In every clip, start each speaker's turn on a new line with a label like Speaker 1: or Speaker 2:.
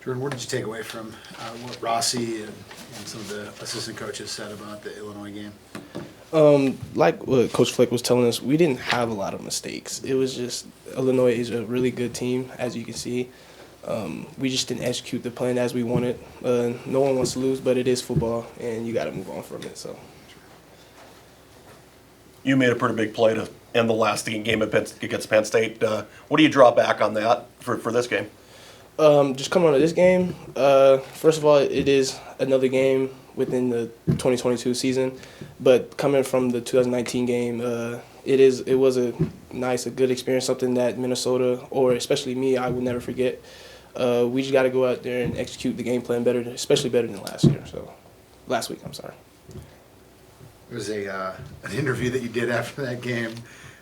Speaker 1: Jordan, what did you take away from what Rossi and some of the assistant coaches said about the Illinois game?
Speaker 2: Like what Coach Fleck was telling us, we didn't have a lot of mistakes. It was just Illinois is a really good team, as you can see. We just didn't execute the plan as we wanted. No one wants to lose, but it is football, and you got to move on from it. So,
Speaker 3: You made a pretty big play to end the last game against Penn State. What do you draw back on that for this game?
Speaker 2: just coming on to this game, first of all, it is another game within the 2022 season, but coming from the 2019 game, it was a good experience, something that Minnesota, or especially me, I will never forget. We just got to go out there and execute the game plan better, especially better than last week. I'm sorry.
Speaker 1: There was an interview that you did after that game,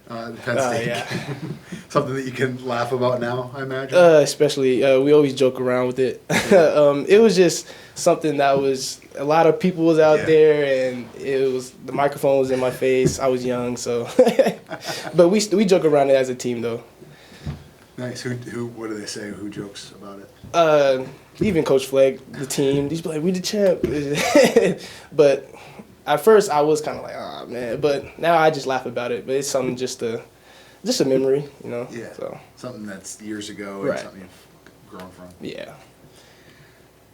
Speaker 1: the Penn State game. Something that you can laugh about now, I imagine.
Speaker 2: Especially, we always joke around with it. It was just something that was a lot of people was out there, and the microphone was in my face. I was young, so. But we joke around it as a team, though.
Speaker 1: Nice. Who? What do they say? Who jokes about it?
Speaker 2: Even Coach Fleck, the team, he's like, "We the champ." But at first, I was kind of like, "Oh man," but now I just laugh about it. But it's something just a memory, you know.
Speaker 1: Yeah.
Speaker 2: So.
Speaker 1: Something that's years ago,
Speaker 2: Right.
Speaker 1: and something you've grown from.
Speaker 2: Yeah.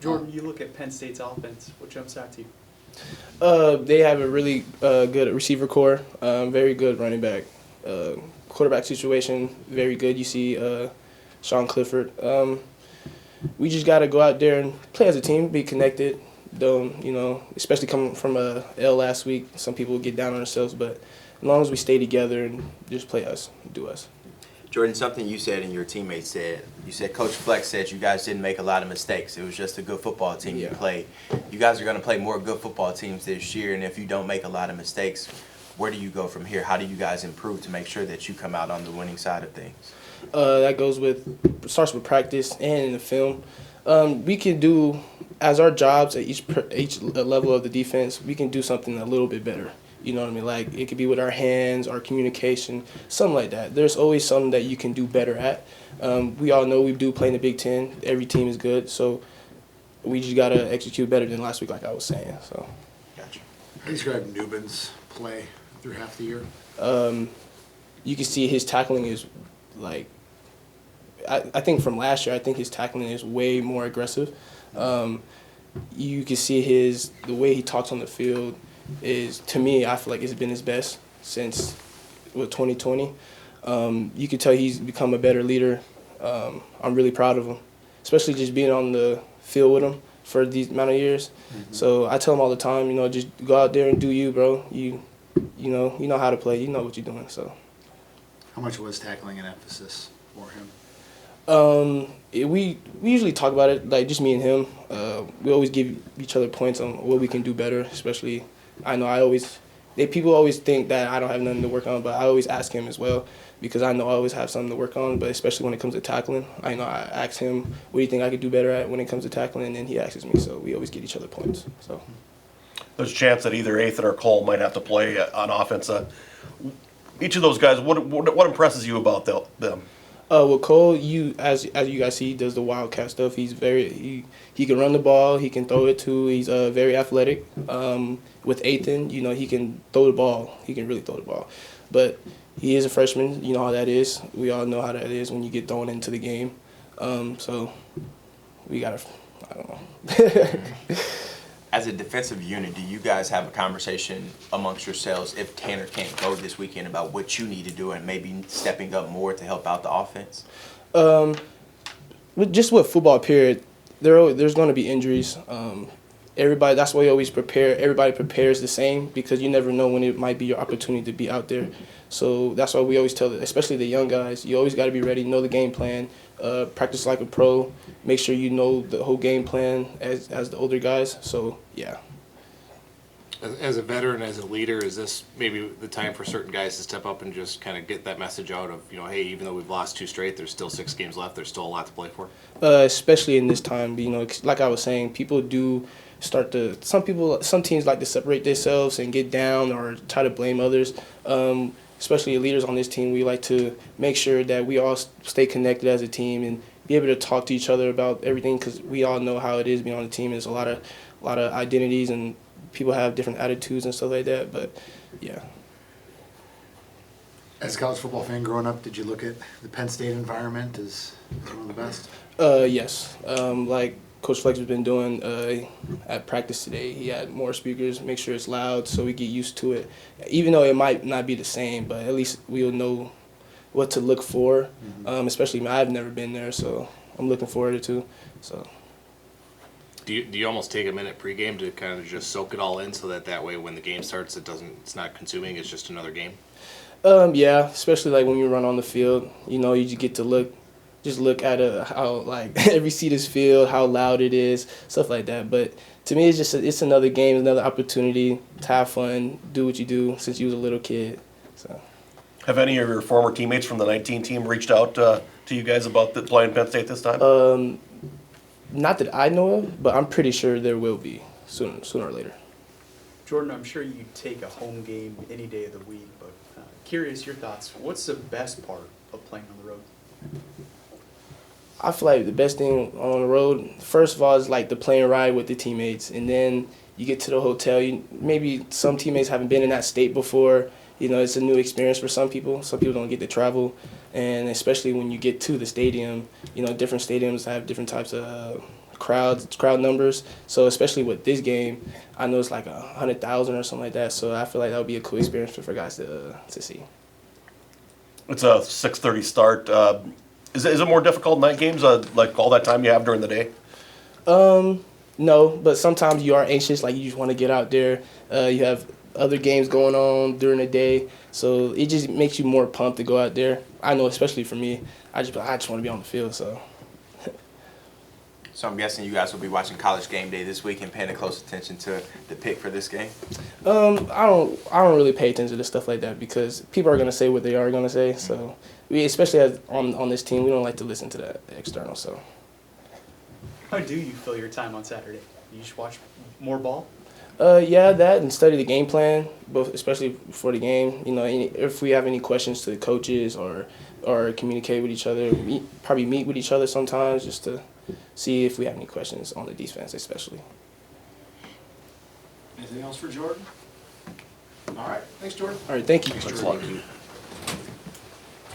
Speaker 4: Jordan, you look at Penn State's offense. What jumps out to you?
Speaker 2: They have a really good receiver core, very good running back. Quarterback situation, very good. You see Sean Clifford. We just got to go out there and play as a team, be connected. Don't, especially coming from a L last week, some people get down on themselves, but as long as we stay together and just play us, do us.
Speaker 5: Jordan, something you said and your teammates said. You said Coach Fleck said you guys didn't make a lot of mistakes. It was just a good football team you played. You guys are going to play more good football teams this year, and if you don't make a lot of mistakes, where do you go from here? How do you guys improve to make sure that you come out on the winning side of things?
Speaker 2: That starts with practice and in the film. We can do, as our jobs at each level of the defense, we can do something a little bit better. You know what I mean? Like, it could be with our hands, our communication, something like that. There's always something that you can do better at. We all know we do play in the Big Ten. Every team is good, so we just got to execute better than last week, like I was saying. So,
Speaker 5: Gotcha.
Speaker 1: How do you describe Newbin's play through half the year?
Speaker 2: you can see his tackling is, like, I think from last year, I think his tackling is way more aggressive. You can see the way he talks on the field is, to me, I feel like it's been his best since 2020. You can tell he's become a better leader. I'm really proud of him, especially just being on the field with him for these amount of years. Mm-hmm. So I tell him all the time, just go out there and do you, bro. You know how to play. You know what you're doing. So.
Speaker 1: How much was tackling an emphasis for him?
Speaker 2: We usually talk about it, like just me and him. We always give each other points on what we can do better. Especially, people always think that I don't have nothing to work on, but I always ask him as well because I know I always have something to work on. But especially when it comes to tackling, I ask him, what do you think I could do better at when it comes to tackling, and then he asks me. So we always get each other points. So
Speaker 3: there's a chance that either Athan or Cole might have to play on offense. Each of those guys, what impresses you about them?
Speaker 2: With Cole, as you guys see, he does the wildcat stuff. He's he can run the ball, he can throw it too. He's very athletic. With Athan, he can throw the ball. He can really throw the ball. But he is a freshman. You know how that is. We all know how that is when you get thrown into the game. So we gotta, I don't know.
Speaker 5: As a defensive unit, do you guys have a conversation amongst yourselves if Tanner can't go this weekend about what you need to do and maybe stepping up more to help out the offense?
Speaker 2: Just with football period, there's going to be injuries. Everybody, that's why we always prepare. Everybody prepares the same because you never know when it might be your opportunity to be out there. So that's why we always tell, especially the young guys, you always got to be ready, know the game plan, practice like a pro, make sure you know the whole game plan as the older guys. So, yeah.
Speaker 6: As a veteran, as a leader, is this maybe the time for certain guys to step up and just kind of get that message out of, hey, even though we've lost 2 straight, there's still 6 games left, there's still a lot to play for?
Speaker 2: Especially in this time, like I was saying, people do some teams like to separate themselves and get down or try to blame others. Especially leaders on this team, we like to make sure that we all stay connected as a team and be able to talk to each other about everything, because we all know how it is being on the team. There's a lot of identities, and people have different attitudes and stuff like that. But yeah.
Speaker 1: As a college football fan growing up, did you look at the Penn State environment as one of the best?
Speaker 2: Yes. Like Coach Flex has been doing at practice today. He had more speakers, make sure it's loud so we get used to it. Even though it might not be the same, but at least we'll know what to look for. Especially I've never been there, so I'm looking forward to it too. So.
Speaker 6: Do you almost take a minute pregame to kind of just soak it all in, so that way when the game starts, it's not consuming, it's just another game?
Speaker 2: Yeah, especially like when you run on the field, you just get to look at how like every seat is filled, how loud it is, stuff like that. But to me, it's another game, another opportunity to have fun, do what you do since you was a little kid. So.
Speaker 3: Have any of your former teammates from the 19 team reached out to you guys about playing Penn State this time?
Speaker 2: Not that I know of, but I'm pretty sure there will be sooner or later.
Speaker 4: Jordan, I'm sure you take a home game any day of the week, but curious your thoughts. What's the best part of playing on the road?
Speaker 2: I feel like the best thing on the road, first of all, is like the plane ride with the teammates, and then you get to the hotel. Maybe some teammates haven't been in that state before. It's a new experience for some people. Some people don't get to travel, and especially when you get to the stadium, different stadiums have different types of crowd numbers. So especially with this game, I know it's like 100,000 or something like that. So I feel like that would be a cool experience for guys to see.
Speaker 3: It's a 6:30 start. Is it more difficult night games, like all that time you have during the day?
Speaker 2: No, but sometimes you are anxious, like you just want to get out there. You have other games going on during the day, so it just makes you more pumped to go out there. I know, especially for me, I just want to be on the field. So
Speaker 5: I'm guessing you guys will be watching College Game Day this week and paying close attention to the pick for this game.
Speaker 2: I don't really pay attention to stuff like that because people are gonna say what they are gonna say. So we, especially on this team, we don't like to listen to that external. So
Speaker 4: How do you fill your time on Saturday? You just watch more ball?
Speaker 2: Yeah, that and study the game plan, both especially before the game. If we have any questions to the coaches or communicate with each other, probably meet with each other sometimes just to see if we have any questions on the defense, especially.
Speaker 7: Anything else for Jordan? All right, thanks, Jordan.
Speaker 2: All right, thank you.
Speaker 3: Thanks a lot.